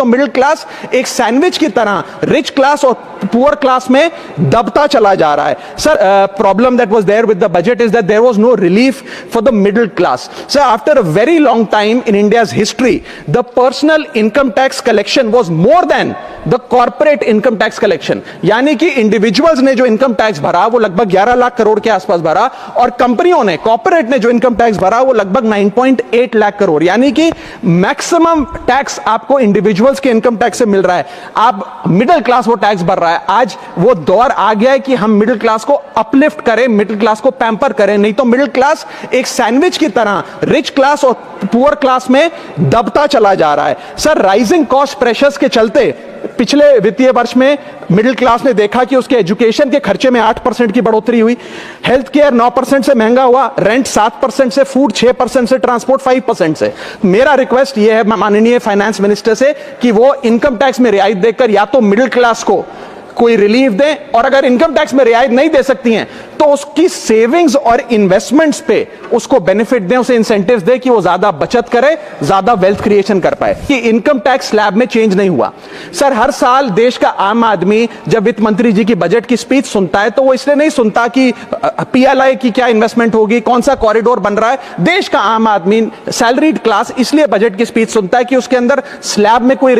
तो middle class एक sandwich की तरह रिच क्लास और पुअर क्लास में दबता चला जा रहा है। Sir, problem that was there with the budget is that there was no relief for the middle class. Sir, after a very long time in India's history the personal income tax collection was more than the corporate income tax collection. यानी कि individuals ने जो income tax भरा वो लगभग 11 लाख करोड़ के आसपास भरा, और कंपनियों ने, कॉर्पोरेट ने जो इनकम टैक्स भरा वो लगभग 9.8 लाख करोड़। यानी कि मैक्सिमम टैक्स आपको इंडिविजुअल्स के इनकम टैक्स से मिल रहा है, आप मिडिल क्लास वो टैक्स भर रहा है। आज वो दौर आ गया है कि हम मिडिल क्लास को अपलिफ्ट करें, मिडिल क्लास को पैम्पर करें, नहीं तो मिडिल क्लास एक सैंडविच की तरह रिच क्लास और पुअर क्लास में दबता चला जा रहा है। सर, राइजिंग कॉस्ट प्रेशर्स के चलते पिछले वित्तीय वर्ष में मिडिल क्लास ने देखा कि उसके एजुकेशन के खर्चे में 8% की बढ़ोतरी हुई, हेल्थ केयर 9% से महंगा हुआ, रेंट 7% से, फूड 6% से, ट्रांसपोर्ट 5% से। मेरा रिक्वेस्ट यह है माननीय फाइनेंस मिनिस्टर से कि वो इनकम टैक्स में रियायत देकर या तो मिडिल क्लास को कोई रिलीफ दें, और अगर इनकम टैक्स में रियायत नहीं दे सकती हैं तो उसकी सेविंग्स और इन्वेस्टमेंट्स पे उसको बेनिफिट दें, उसे इंसेंटिव्स दें कि वो ज्यादा बचत करे, ज्यादा वेल्थ क्रिएशन कर पाए। कि इनकम टैक्स स्लैब में चेंज नहीं हुआ। सर, हर साल देश का आम आदमी जब वित्त मंत्री जी की बजट की स्पीच सुनता है तो वो इसलिए नहीं सुनता कि पीएलआई की क्या इन्वेस्टमेंट होगी, कौन सा कॉरिडोर बन रहा है। देश का आम आदमी, सैलरीड क्लास, इसलिए बजट की स्पीच सुनता है कि उसके अंदर स्लैब में कोई